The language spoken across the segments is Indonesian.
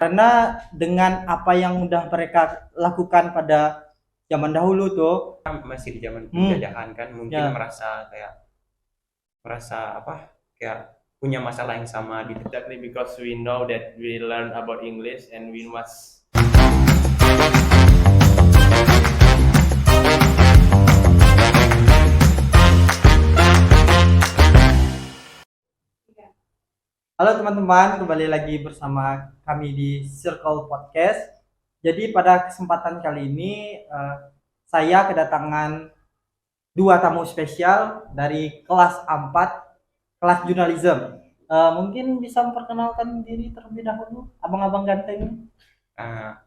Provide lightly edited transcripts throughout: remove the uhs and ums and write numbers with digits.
Karena dengan apa yang udah mereka lakukan pada zaman dahulu tuh, Masih di zaman hmm, penjajahan kan, mungkin ya. merasa apa, kayak punya masalah yang sama di. Exactly, because we know that we learn about English and we must. Halo teman-teman, kembali lagi bersama kami di Circle Podcast. Jadi pada kesempatan kali ini saya kedatangan dua tamu spesial dari kelas A4, kelas jurnalism. Mungkin bisa memperkenalkan diri terlebih dahulu, abang-abang ganteng. Uh,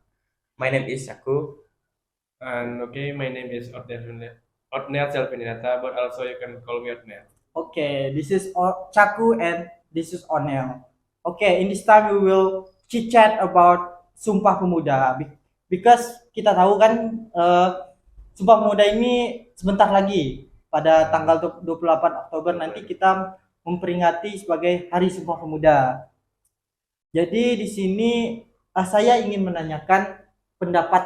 my name is Yaku. And okay, my name is Otnel Selvinata, but also you can call me Otnel. Okay, this is Chaku and this is Onel. Okay, in this time we will chit chat about Sumpah Pemuda because kita tahu kan Sumpah Pemuda ini sebentar lagi pada tanggal 28 Oktober nanti kita memperingati sebagai Hari Sumpah Pemuda. Jadi di sini saya ingin menanyakan pendapat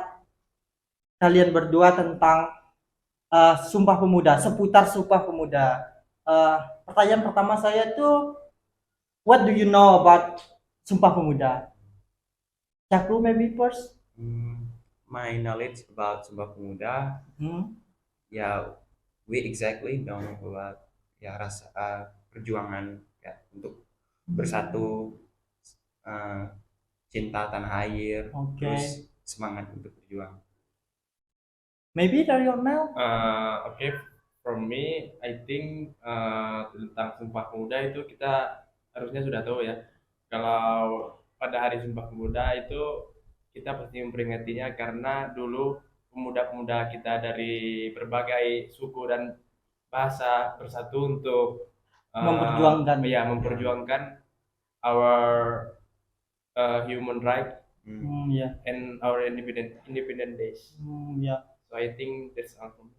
kalian berdua tentang Sumpah Pemuda, seputar Sumpah Pemuda. Pertanyaan pertama saya itu, what do you know about Sumpah Pemuda? Caku maybe first. My knowledge about Sumpah Pemuda, ya we exactly know about ya rasa perjuangan ya untuk bersatu, cinta tanah air, terus semangat untuk berjuang. Maybe dari Onel? Okay, for me, I think tentang Sumpah Pemuda itu kita harusnya sudah tahu ya. Kalau pada Hari Sumpah Pemuda itu kita pasti memperingatinya karena dulu pemuda-pemuda kita dari berbagai suku dan bahasa bersatu untuk memperjuangkan our human right and our independent days. So I think that's all for me.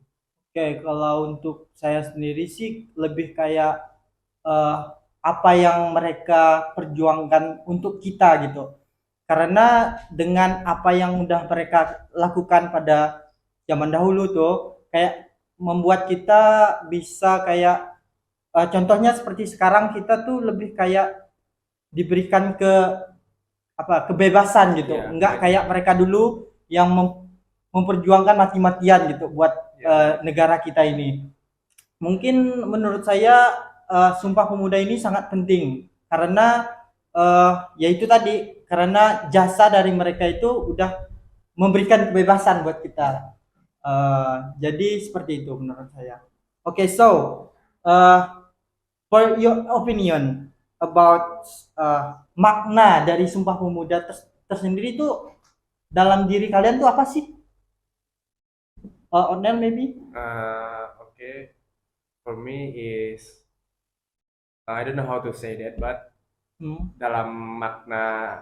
Oke, kalau untuk saya sendiri sih lebih kayak apa yang mereka perjuangkan untuk kita gitu. Karena dengan apa yang udah mereka lakukan pada zaman dahulu tuh kayak membuat kita bisa kayak contohnya seperti sekarang kita tuh lebih kayak diberikan kebebasan gitu. Enggak kayak mereka dulu yang memperjuangkan mati-matian gitu buat negara kita ini. Mungkin menurut saya Sumpah Pemuda ini sangat penting karena yaitu tadi karena jasa dari mereka itu udah memberikan kebebasan buat kita. Jadi seperti itu menurut saya. Okay, so for your opinion about makna dari Sumpah Pemuda tersendiri itu dalam diri kalian tuh apa sih? Onel maybe? Okay, for me is I don't know how to say that, but dalam makna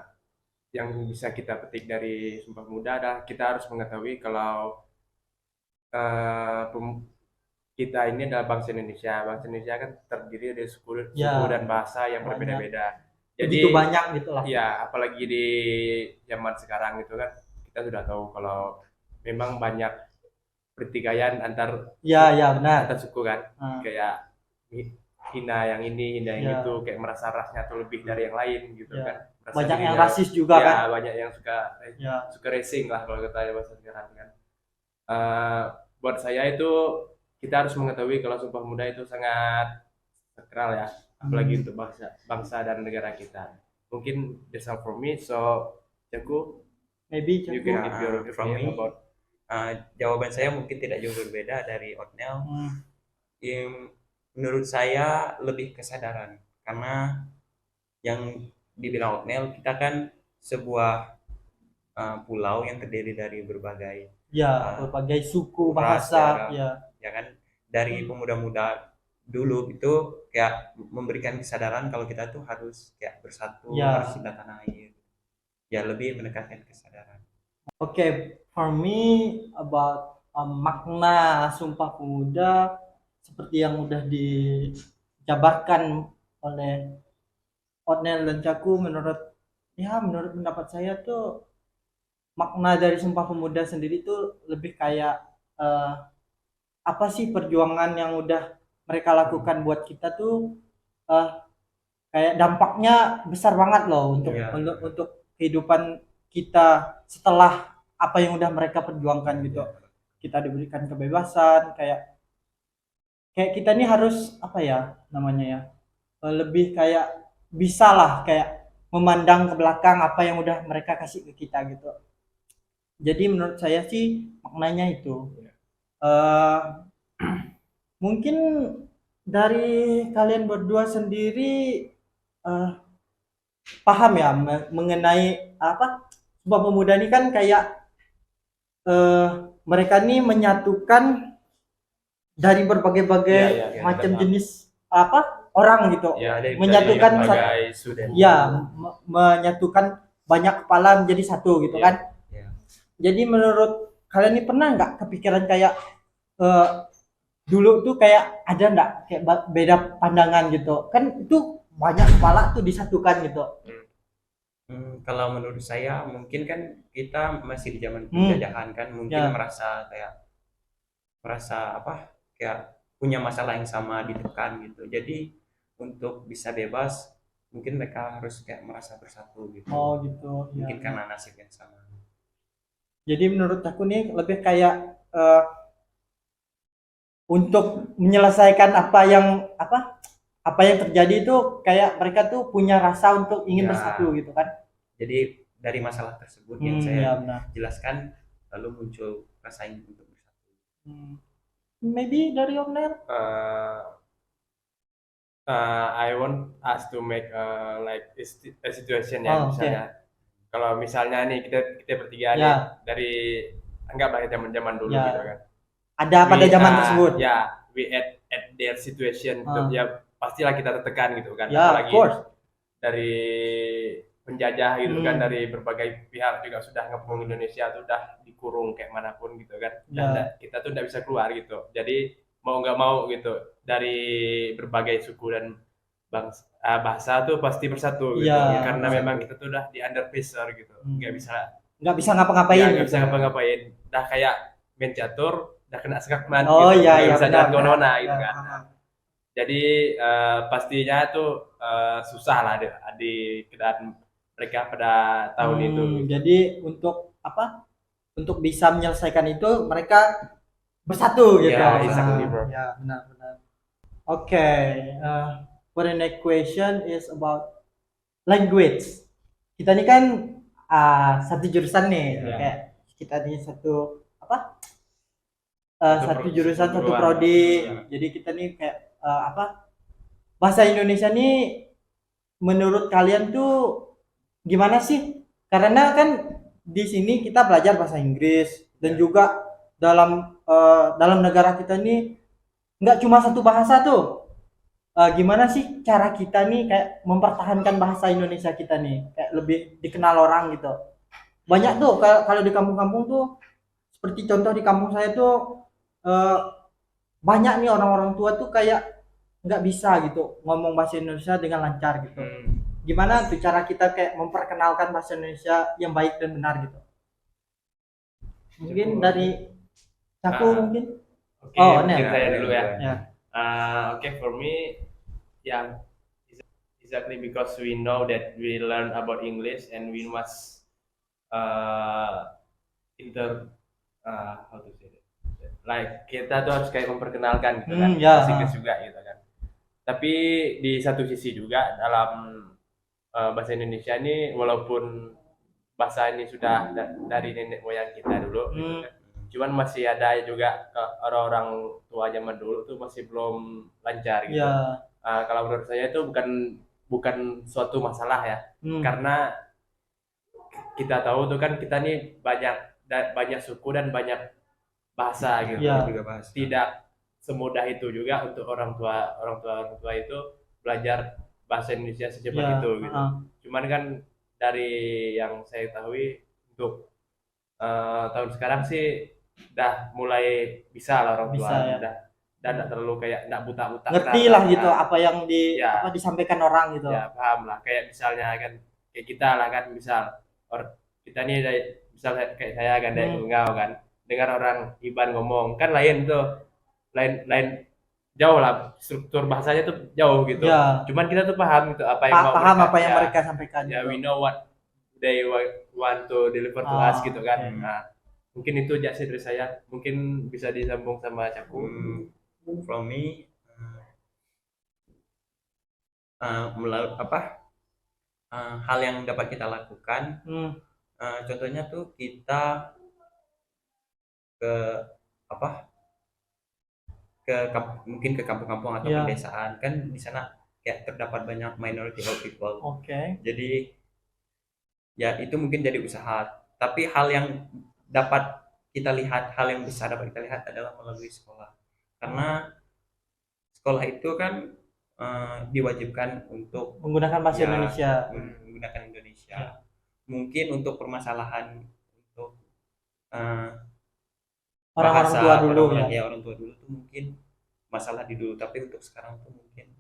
yang bisa kita petik dari Sumpah Pemuda adalah kita harus mengetahui kalau kita ini adalah bangsa Indonesia. Bangsa Indonesia kan terdiri dari suku dan bahasa yang berbeda-beda. Jadi itu banyak gitu lah. Ya, apalagi di zaman sekarang gitu kan kita sudah tahu kalau memang banyak pertikaian antar benar antar suku kan. Kayak hina yang ini, hina yang itu, kayak merasa rasnya tuh lebih dari yang lain gitu kan. Merasa banyak yang rasis juga kan. Banyak yang suka racing lah kalau kita bahasa sekarang kan. Buat saya itu kita harus mengetahui kalau Sumpah Pemuda itu sangat sakral ya, apalagi untuk bangsa dan negara kita. Mungkin that's all for me. So Jaku, maybe you can give your opinion about. Jawaban saya mungkin tidak jauh berbeda dari Otnel. Menurut saya lebih kesadaran karena yang dibilang Otnel, kita kan sebuah pulau yang terdiri dari berbagai berbagai suku bahasa ya kan. Dari pemuda-muda dulu itu kayak memberikan kesadaran kalau kita tuh harus kayak bersatu, harus cinta tanah air, ya lebih mendekatkan kesadaran. Okay, for me about makna Sumpah Pemuda seperti yang udah dijabarkan oleh Otnel dan Caku, menurut Ya menurut pendapat saya tuh makna dari Sumpah Pemuda sendiri tuh lebih kayak eh, apa sih perjuangan yang udah mereka lakukan buat kita tuh eh, kayak dampaknya besar banget loh untuk Iya. untuk kehidupan kita setelah apa yang udah mereka perjuangkan gitu. Kita diberikan kebebasan, kayak kayak kita nih harus apa ya namanya ya, lebih kayak bisa lah kayak memandang ke belakang apa yang udah mereka kasih ke kita gitu. Jadi menurut saya sih maknanya itu. Eh mungkin dari kalian berdua sendiri eh, paham ya mengenai apa Sumpah Pemuda ini kan kayak eh, mereka nih menyatukan dari berbagai-bagai Iya, macam paham. jenis apa orang gitu, Ya, dari menyatukan berbagai sudut. ya menyatukan banyak kepala menjadi satu gitu Iya. kan. Ya. Jadi menurut kalian ini pernah nggak kepikiran kayak eh, dulu tuh kayak ada nggak kayak beda pandangan gitu kan, itu banyak kepala tuh disatukan gitu. Kalau menurut saya mungkin kan kita masih di zaman Hmm. penjajahan kan, mungkin Ya. merasa apa kayak punya masalah yang sama, ditekan gitu. Jadi untuk bisa bebas mungkin mereka harus kayak merasa bersatu gitu. Oh gitu ya. Mungkin karena nasib yang sama. Jadi menurut aku nih lebih kayak untuk menyelesaikan apa yang terjadi itu kayak mereka tuh punya rasa untuk ingin Ya. bersatu gitu kan. Jadi dari masalah tersebut yang Ya saya benar. jelaskan lalu muncul rasa ingin untuk bersatu. Maybe dari Om Nel. I want us to make like a situation ya, Oh, misalnya kalau misalnya nih kita bertiga nih Ya. dari anggaplah zaman dulu Ya. gitu kan. Ada pada zaman tersebut. Ya, we at their situation gitu. Ah. Ya pastilah kita tertekan gitu kan. Ya, of Apalagi course. dari penjajah gitu kan, Hmm. dari berbagai pihak juga sudah ngepung Indonesia tuh udah dikurung kayak manapun gitu kan. Dan Ya. kita tuh nggak bisa keluar gitu. Jadi mau nggak mau gitu dari berbagai suku dan bahasa tuh pasti bersatu gitu. Ya, Karena bersatu. memang kita tuh udah di under pressure gitu. Nggak bisa ngapa-ngapain. ya, nggak gitu. bisa ngapa-ngapain. Dah kayak main catur, dah kena sekakman Oh gitu. iya Nggak iya bisa benar, jalan benar. kemana-mana gitu Ya, kan. paham. Jadi pastinya tuh susah lah di keadaan mereka pada tahun itu. Gitu. Jadi untuk apa? Untuk bisa menyelesaikan itu mereka bersatu gitu. Ya, exactly, bro. Ya, benar-benar. Oke, for the next question is about language. Kita ini kan satu jurusan nih, Ya. kayak kita ini satu apa? Satu Satu jurusan, satu perguruan. prodi. Ya. Jadi kita nih kayak apa? Bahasa Indonesia nih menurut kalian tuh gimana sih? Karena kan di sini kita belajar bahasa Inggris dan juga dalam negara kita nih nggak cuma satu bahasa tuh. Gimana sih cara kita nih kayak mempertahankan bahasa Indonesia kita nih kayak lebih dikenal orang gitu. Banyak tuh kalau di kampung-kampung tuh, seperti contoh di kampung saya tuh eh, banyak nih orang-orang tua tuh kayak nggak bisa gitu ngomong bahasa Indonesia dengan lancar gitu. Gimana tuh cara kita kayak memperkenalkan bahasa Indonesia yang baik dan benar gitu? Mungkin dari Caku mungkin. Oke, Oh, mungkin Nel. saya dulu ya. Ya. Okay, for me, yeah, exactly because we know that we learn about English and we must how to say it, like kita tuh harus kayak memperkenalkan gitu kan Ya. bahasa Inggris juga gitu kan. Tapi di satu sisi juga dalam bahasa Indonesia ini walaupun bahasa ini sudah dari nenek moyang kita dulu gitu kan. Cuman masih ada juga orang-orang tua zaman dulu tuh masih belum lancar gitu. Ya. Kalau menurut saya itu bukan suatu masalah ya, karena kita tahu tuh kan kita nih banyak suku dan banyak bahasa gitu. Ya. Tidak semudah itu juga untuk orang tua itu belajar bahasa Indonesia secepat itu gitu. Cuman kan dari yang saya ketahui untuk tahun sekarang sih udah mulai bisa lah orang tua, Bisa, ya. dan tidak terlalu kayak tidak buta-buta. Ngerti lah gitu apa yang Ya. disampaikan orang gitu. Ya paham lah, kayak misalnya kan kayak kita lah kan, misal kita nih misal kayak saya Ganda Tunggal kan, dengar orang Iban ngomong kan lain tuh, lain lain jauh lah, struktur bahasanya tuh jauh gitu. Ya, Cuman kita tuh paham gitu apa yang mau paham mereka, apa yang ya, mereka sampaikan ya gitu. we know what they want to deliver to us gitu kan. Oke. Nah, mungkin itu aja sih dari saya, mungkin bisa disambung sama Caku. From me, melalui apa, hal yang dapat kita lakukan, contohnya tuh kita ke apa, mungkin ke kampung-kampung atau Ya. pedesaan, kan di sana kayak terdapat banyak minority of people. Oke. Jadi ya itu mungkin jadi usaha, tapi hal yang dapat kita lihat, hal yang besar dapat kita lihat adalah melalui sekolah, karena sekolah itu kan diwajibkan untuk Menggunakan bahasa ya, Indonesia. menggunakan Indonesia. Ya. Mungkin untuk permasalahan untuk Orang-orang bahasa tua dulu orang-orang, ya. ya orang tua dulu tuh mungkin masalah di dulu, tapi untuk sekarang tuh mungkin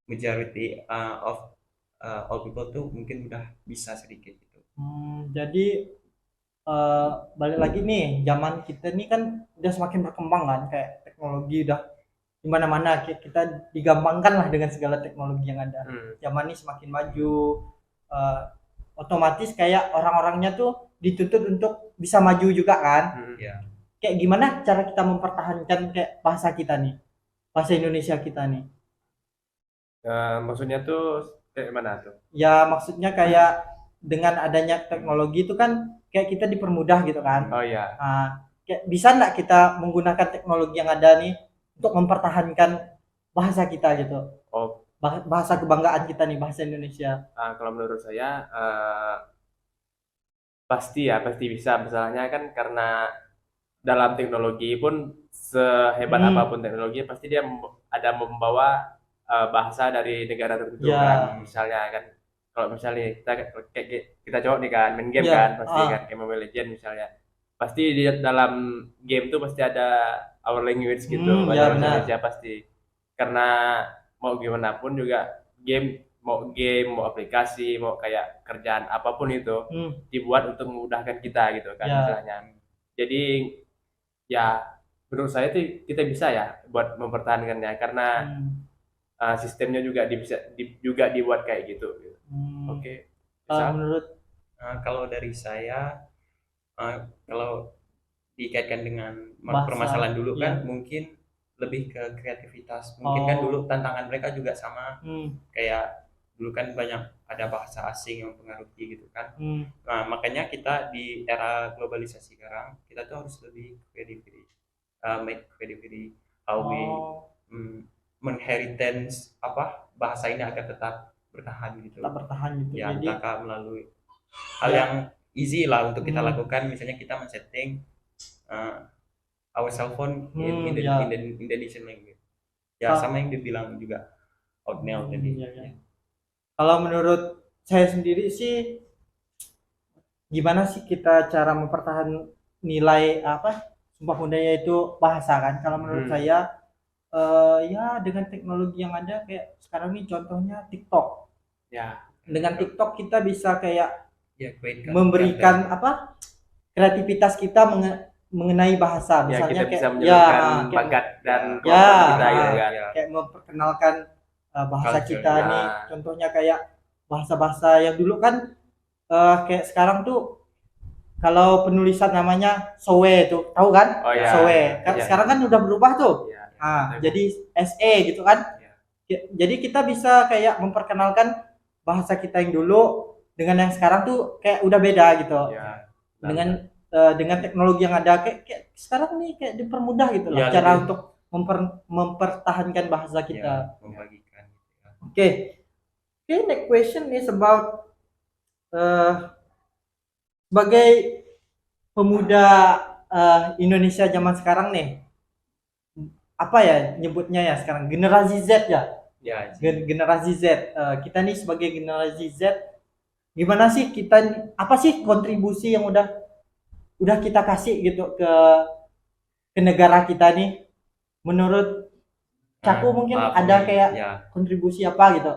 majority of all people tuh mungkin udah bisa sedikit gitu. Jadi balik lagi nih, zaman kita nih kan udah semakin berkembang kan, kayak teknologi udah di mana-mana, kita digampangkan lah dengan segala teknologi yang ada. Zaman ini semakin maju, otomatis kayak orang-orangnya tuh dituntut untuk bisa maju juga kan. Ya. Kayak gimana cara kita mempertahankan kayak bahasa kita nih, bahasa Indonesia kita nih? Maksudnya tuh kayak mana tuh? Ya maksudnya kayak dengan adanya teknologi itu kan kayak kita dipermudah gitu kan. Oh iya. Kayak bisa nggak kita menggunakan teknologi yang ada nih untuk mempertahankan bahasa kita gitu? Oh, Bahasa kebanggaan kita nih, bahasa Indonesia. kalau menurut saya pasti bisa. Misalnya kan karena dalam teknologi pun sehebat apapun teknologi, pasti dia ada membawa bahasa dari negara tertentu kan. Misalnya kan, kalau misalnya kita cowok nih kan main game kan, pasti kan kayak Mobile Legends misalnya, pasti di dalam game tuh pasti ada our language gitu, bahasa Indonesia pasti. Karena mau gimana pun juga mau aplikasi, mau kayak kerjaan apapun itu dibuat untuk memudahkan kita gitu kan, misalnya. Jadi ya menurut saya tuh kita bisa ya buat mempertahankannya, karena sistemnya juga juga dibuat kayak gitu. Oke. Menurut kalau dari saya, kalau dikaitkan dengan bahasa, permasalahan dulu kan mungkin lebih ke kreativitas. Mungkin kan dulu tantangan mereka juga sama, kayak dulu kan banyak ada bahasa asing yang mempengaruhi gitu kan. Nah makanya kita di era globalisasi sekarang, kita tuh harus lebih make creativity, how we menheritance apa bahasa ini agar tetap bertahan gitu. Ya, jadi entahkah melalui hal yang easy lah untuk kita lakukan, misalnya kita men-setting our cell phone in the Indonesian language. Ya sama yang dibilang juga Outnail tadi. Kalau menurut saya sendiri sih, gimana sih kita cara mempertahankan nilai Sumpah Pemuda itu bahasa kan? Kalau menurut saya ya dengan teknologi yang ada kayak sekarang nih, contohnya TikTok. Ya. Dengan TikTok kita bisa kayak memberikan kreativitas kita mengenai bahasa, misalnya kita bisa kayak menunjukkan bakat dan kemampuan kita gitu kan. Kayak memperkenalkan bahasa kita nih, contohnya kayak bahasa-bahasa yang dulu kan kayak sekarang tuh kalau penulisan namanya sowe tuh, tahu kan? Sowe. Sekarang kan udah berubah tuh. Jadi SE gitu kan. Jadi kita bisa kayak memperkenalkan bahasa kita yang dulu dengan yang sekarang tuh kayak udah beda gitu. Dengan teknologi yang ada kayak sekarang nih kayak dipermudah gitu loh cara untuk mempertahankan bahasa kita. Membagikan. Okay, next question is about sebagai pemuda Indonesia zaman sekarang nih, apa ya nyebutnya ya sekarang, generasi Z ya. Generasi Z. Kita nih sebagai generasi Z, gimana sih kita, apa sih kontribusi yang udah kita kasih gitu ke negara kita nih? Menurut Caku mungkin ada kayak kontribusi apa gitu?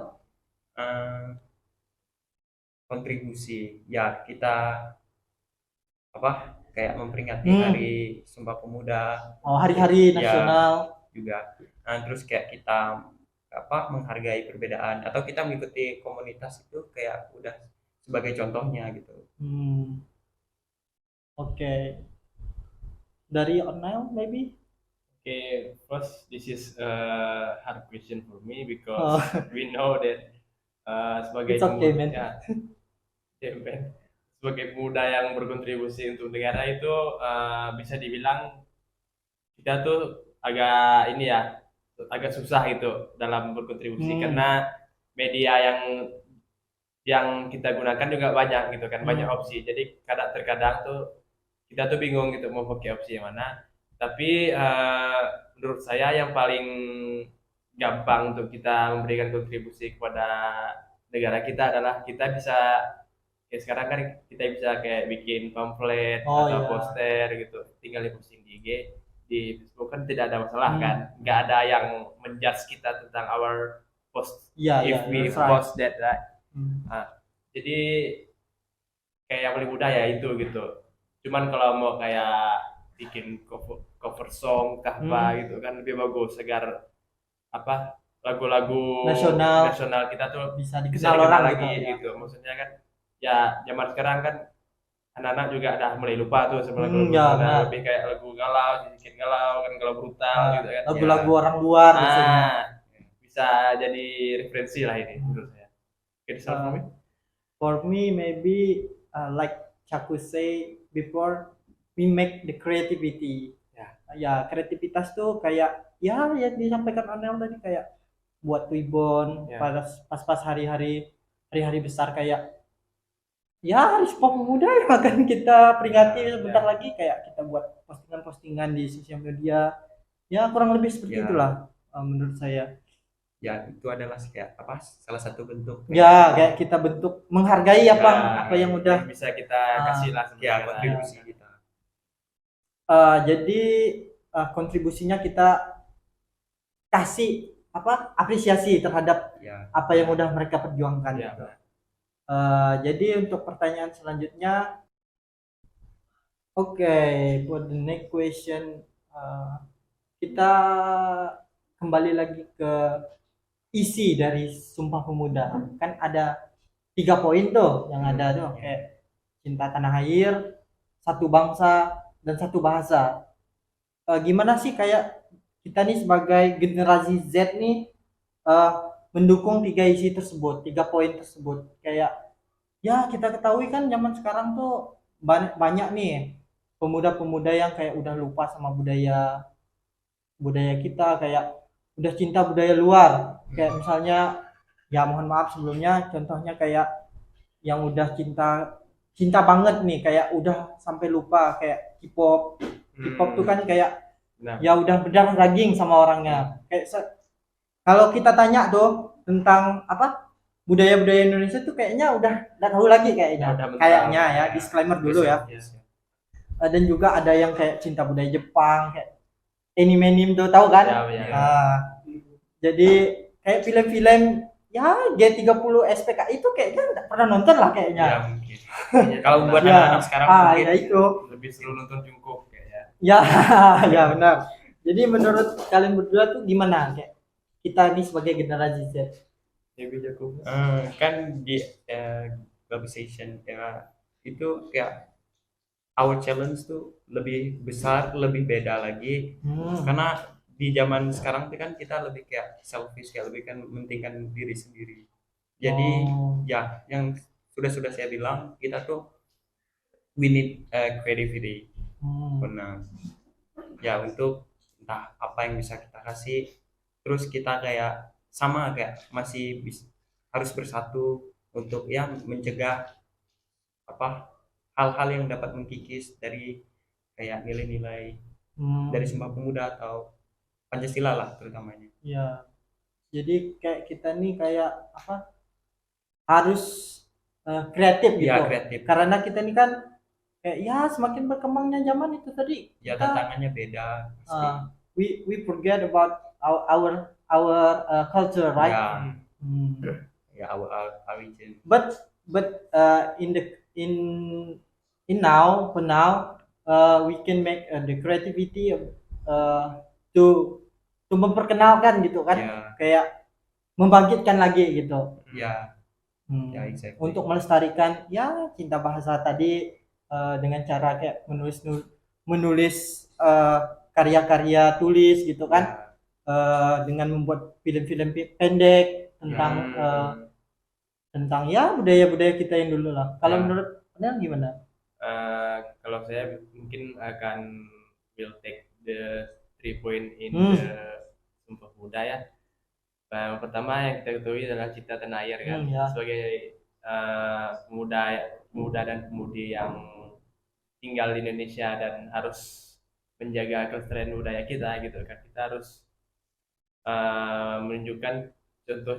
kontribusi ya kita apa kayak memperingati Hmm. hari Sumpah Pemuda hari-hari Ya. nasional. juga. Nah, terus kayak kita menghargai perbedaan atau kita mengikuti komunitas itu kayak udah sebagai contohnya gitu. Oke. Dari online maybe? Okay, first this is a hard question for me because we know that sebagai It's okay, man. ya, man. Sebagai pemuda yang berkontribusi untuk negara itu bisa dibilang kita tuh agak susah gitu dalam berkontribusi karena media yang kita gunakan juga banyak gitu kan, banyak opsi. Jadi terkadang tuh kita tuh bingung gitu mau pakai opsi yang mana. Tapi menurut saya yang paling gampang untuk kita memberikan kontribusi kepada negara kita adalah kita bisa kayak sekarang kan kita bisa kayak bikin pamflet atau poster gitu, tinggal diposting di IG, di Facebook kan tidak ada masalah kan, nggak ada yang menjudge kita tentang our post if we post that right. Jadi kayak yang paling mudah ya itu gitu. Cuman kalau mau kayak bikin cover song apa gitu kan lebih bagus agar lagu-lagu nasional kita tuh bisa dikenal orang lagi gitu. Maksudnya kan ya zaman sekarang kan anak-anak juga udah mulai lupa tuh sama lagu lebih kayak lagu galau, sedikit galau kan, galau brutal gitu kan. Lagu-lagu orang luar biasanya. Bisa jadi referensi lah ini menurut saya. For me maybe like Chaku say before, we make the creativity. Ya kreativitas tuh kayak ya yang disampaikan Anel tadi kayak buat ribbon pas hari-hari besar kayak ya Hari Sumpah Pemuda yang akan kita peringati sebentar lagi, kayak kita buat postingan-postingan di sosial media. Ya kurang lebih seperti itulah menurut saya. Ya itu adalah kayak salah satu bentuk kayak kita bentuk menghargai apa yang udah bisa kita kasih lah kontribusi kita. Jadi kontribusinya kita kasih apresiasi terhadap apa yang udah mereka perjuangkan. Jadi untuk pertanyaan selanjutnya, for the next question, kita kembali lagi ke isi dari Sumpah Pemuda. Kan ada 3 poin tuh yang ada tuh, kayak cinta tanah air, satu bangsa, dan satu bahasa. Gimana sih kayak kita nih sebagai generasi Z nih mendukung 3 isi tersebut, 3 poin tersebut? Kayak ya kita ketahui kan zaman sekarang tuh banyak nih pemuda-pemuda yang kayak udah lupa sama budaya kita, kayak udah cinta budaya luar. Kayak misalnya ya mohon maaf sebelumnya, contohnya kayak yang udah cinta banget nih, kayak udah sampai lupa kayak K-pop tuh kan kayak ya udah berdarah daging sama orangnya. Kayak kalau kita tanya tuh tentang budaya-budaya Indonesia tuh kayaknya udah nggak tahu lagi kayaknya ya, disclaimer dulu ya. Dan juga ada yang kayak cinta budaya Jepang, kayak anime tuh tahu kan? Jadi kayak film-film ya G30 SPK itu kayaknya nggak pernah nonton lah kayaknya. Ya mungkin. Kalau buat anak-anak sekarang mungkin ya itu lebih seru nonton Jungkook kayaknya. Ya benar. Jadi menurut kalian berdua tuh gimana kayak kita ini sebagai generasi Z? Kan di globalization era itu kayak our challenge tuh lebih besar, lebih beda lagi. Karena di zaman sekarang tuh kan kita lebih kayak selfish, kayak lebih kan mementingkan diri sendiri. Jadi ya yang sudah saya bilang, kita tuh we need creativity. Benar. Ya untuk entah apa yang bisa kita kasih, terus kita kayak masih harus bersatu untuk mencegah hal-hal yang dapat mengkikis dari kayak nilai-nilai dari Sumpah Pemuda atau Pancasila lah terutamanya. Ya. Jadi kayak kita nih kayak harus kreatif gitu. Kreatif. Karena kita nih kan kayak semakin berkembangnya zaman itu tadi. Ya tantangannya beda. We forget about our culture, right? Our origin. But but in now for now we can make the creativity to memperkenalkan gitu kan, Ya, kayak membangkitkan lagi gitu. ya, ya, exactly. Untuk melestarikan ya cinta bahasa tadi dengan cara kayak menulis karya-karya tulis gitu kan, dengan membuat film-film pendek tentang tentang ya budaya-budaya kita yang dulu lah. Kalau menurut Anda gimana? Kalau saya mungkin akan will take the 3 point in the Sumpah Pemuda ya. Yang pertama yang kita ketahui adalah cinta tanah air kan, sebagai pemuda dan pemudi yang tinggal di Indonesia dan harus menjaga kelestarian budaya kita gitu kan, kita harus menunjukkan contoh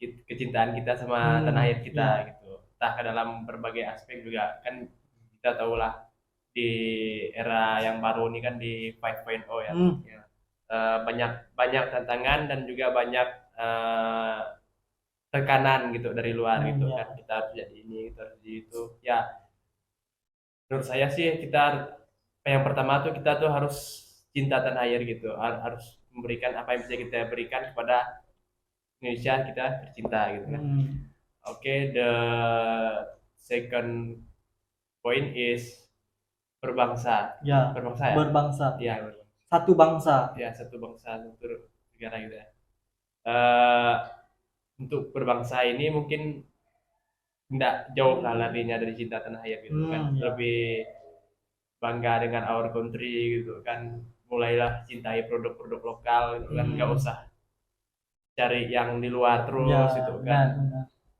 kecintaan kita sama tanah air kita gitu, entah ke dalam berbagai aspek juga kan. Kita tahulah di era yang baru ini kan di 5.0 ya, banyak tantangan dan juga banyak tekanan gitu dari luar gitu kan, kita harus jadi ini, kita harus jadi itu ya. Menurut saya sih kita yang pertama tuh kita tuh harus cinta tanah air gitu, harus memberikan apa yang bisa kita berikan kepada Indonesia, kita tercinta gitu kan. Oke, the second point is berbangsa. Ya, berbangsa ya. Berbangsa. Ya, satu bangsa. Ya, satu bangsa, satu negara gitu ya. Untuk berbangsa ini mungkin tidak jauh lah larinya dari cinta tanah air gitu kan. Lebih bangga dengan our country gitu kan. Mulailah cintai produk-produk lokal gitu kan, nggak usah cari yang di luar terus gitu kan.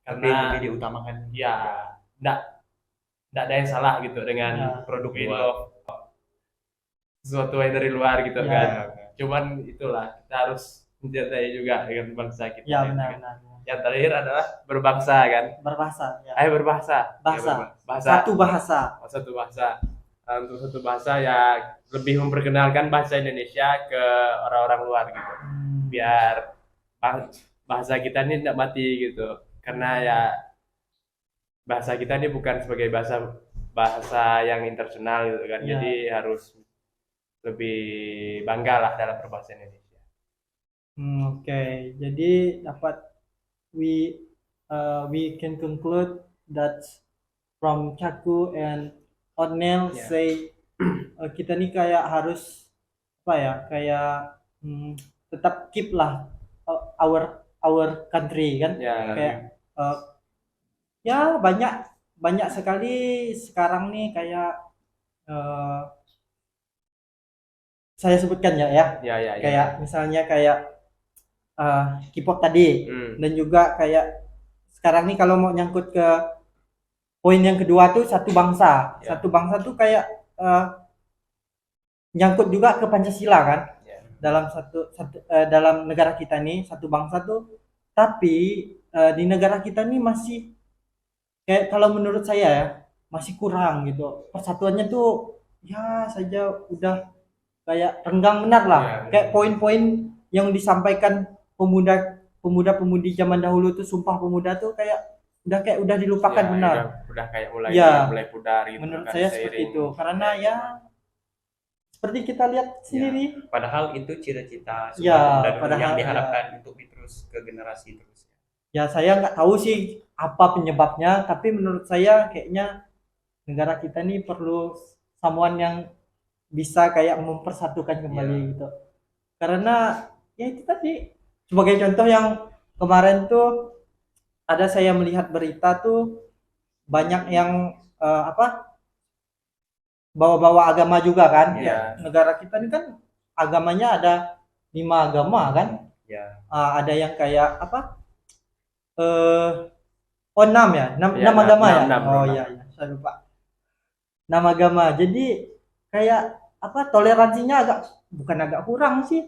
Karena lebih diutamakan. Ya, tidak ada yang salah gitu dengan produk luar, sesuatu yang dari luar gitu kan. Cuman itulah kita harus mencintai juga dengan bangsa kita. Ya, benar. Yang terakhir adalah berbangsa kan. Berbahasa. Ya. Berbahasa. Bahasa. Ya, bahasa. Satu bahasa. Satu bahasa. Untuk satu bahasa ya lebih memperkenalkan bahasa Indonesia ke orang-orang luar gitu. Biar bahasa kita ini tidak mati gitu. Karena ya bahasa kita ini bukan sebagai bahasa yang internasional gitu kan. Jadi harus lebih bangga lah dalam berbahasa Indonesia. Oke. Jadi dapat we can conclude that from Chaku and Otnel say kita nih kayak harus apa ya, kayak tetap keep lah our country kan, kayak ya banyak sekali sekarang nih kayak saya sebutkan kayak misalnya kayak K-pop tadi, dan juga kayak sekarang nih kalau mau nyangkut ke poin yang kedua tuh satu bangsa tuh kayak nyangkut juga ke Pancasila kan, dalam dalam negara kita nih satu bangsa tuh, tapi di negara kita nih masih kayak kalau menurut saya ya masih kurang gitu, persatuannya tuh ya saja udah kayak renggang benar lah. Kayak poin-poin yang disampaikan pemuda-pemudi zaman dahulu tuh, Sumpah Pemuda tuh kayak udah dilupakan benar. Udah kayak mulai pudar gitu. Menurut saya seperti itu, karena ya seperti kita lihat sendiri. Padahal itu cita-cita padahal yang diharapkan untuk terus ke generasi terus. Ya saya nggak tahu sih apa penyebabnya, tapi menurut saya kayaknya negara kita nih perlu someone yang bisa kayak mempersatukan kembali gitu. Karena ya itu tadi, sebagai contoh yang kemarin tuh ada saya melihat berita tuh banyak yang bawa-bawa agama juga kan. Negara kita ini kan agamanya ada 5 agama kan. Ada yang kayak 6 ya, 6 agama ya. Iya, saya lupa. 6 agama. Jadi kayak toleransinya bukan agak kurang sih.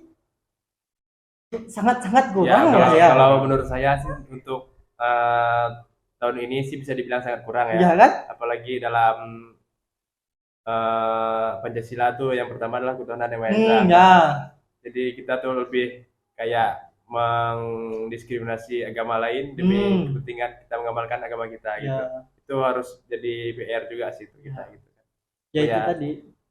Sangat kurang ya. Kalau menurut saya sih untuk tahun ini sih bisa dibilang sangat kurang ya. Kan? Apalagi dalam Pancasila tuh yang pertama adalah ketuhanan yang maha esa. Jadi kita tuh lebih kayak mendiskriminasi agama lain demi kepentingan kita mengamalkan agama kita gitu. Ya, Itu harus jadi PR juga sih itu kita gitu kan. ya itu Ya, tadi.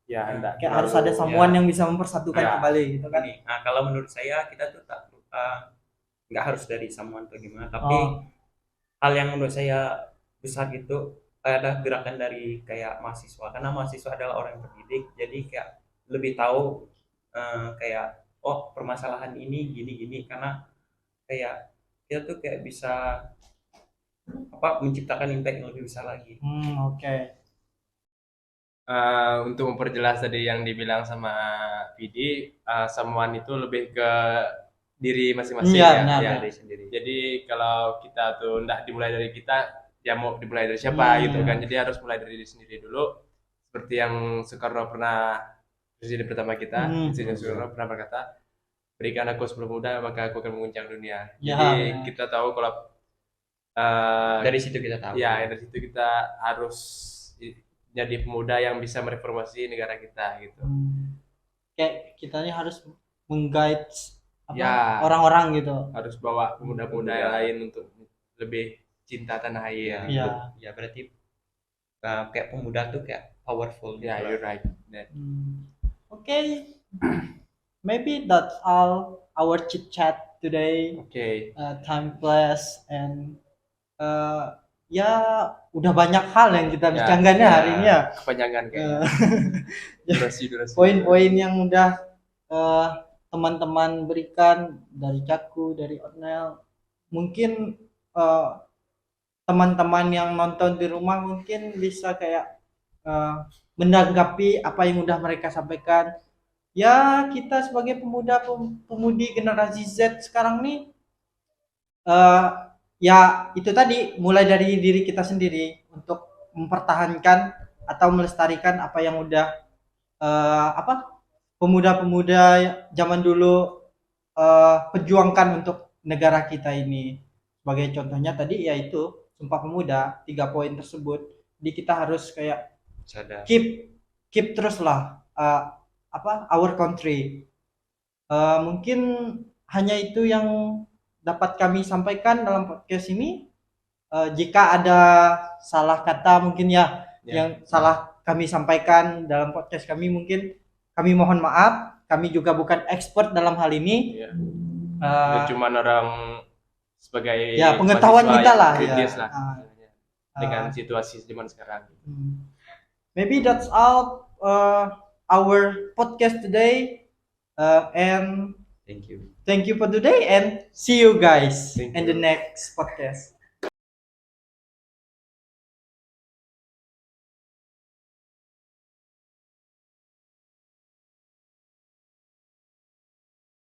ya enggak Kayak harus ada someone yang bisa mempersatukan Ya. kembali gitu kan. Ini, nah, kalau menurut saya kita tuh nggak harus dari someone atau gimana, tapi Oh, hal yang menurut saya besar gitu adalah gerakan dari kayak mahasiswa, karena mahasiswa adalah orang yang terdidik, jadi kayak lebih tahu kayak oh permasalahan ini gini-gini, karena kayak kita tuh kayak bisa menciptakan impact yang lebih besar lagi. oke. Untuk memperjelas tadi yang dibilang sama Vidi, someone itu lebih ke diri masing-masing Iya, ya. benar, Ya. benar. Dari sendiri. Jadi kalau kita tuh ndak dimulai dari kita, ya mau dimulai dari siapa gitu kan. Jadi harus mulai dari diri sendiri dulu. Seperti yang Soekarno pernah, presiden pertama kita, Presiden Soekarno pernah berkata, berikan aku 10 muda maka aku akan menguncang dunia. Ya, Jadi benar. kita tahu kalau Dari situ kita tahu. ya dari situ kita harus jadi pemuda yang bisa mereformasi negara kita gitu. Kayak kitanya harus mengguide Ya. orang-orang gitu. Harus bawa pemuda-pemuda yang lain untuk lebih cinta tanah air. Iya. Ya berarti kayak pemuda tuh kayak powerful. Ya, gitu. you're right. Okay. Maybe that's all our chit chat today. Oke. Time flash and ya udah banyak hal yang kita bicarakan hari ini ya. Kepanjangan kayaknya. Durasi. Poin-poin yang udah teman-teman berikan dari Caku, dari Otnel, mungkin teman-teman yang nonton di rumah mungkin bisa kayak menanggapi apa yang udah mereka sampaikan. Ya kita sebagai pemudi generasi Z sekarang nih, ya itu tadi mulai dari diri kita sendiri untuk mempertahankan atau melestarikan apa yang udah pemuda-pemuda zaman dulu perjuangkan untuk negara kita ini. Sebagai contohnya tadi yaitu Sumpah Pemuda, 3 poin tersebut. Jadi kita harus kayak Sadar. keep terus lah our country. Mungkin hanya itu yang dapat kami sampaikan dalam podcast ini. Jika ada salah kata mungkin yang salah kami sampaikan dalam podcast kami, mungkin kami mohon maaf. Kami juga bukan expert dalam hal ini. Cuma orang sebagai pengetahuan kita lah kritis ya. lah dengan situasi zaman sekarang. Maybe that's all our podcast today, and Thank you for today, and see you guys in the next podcast.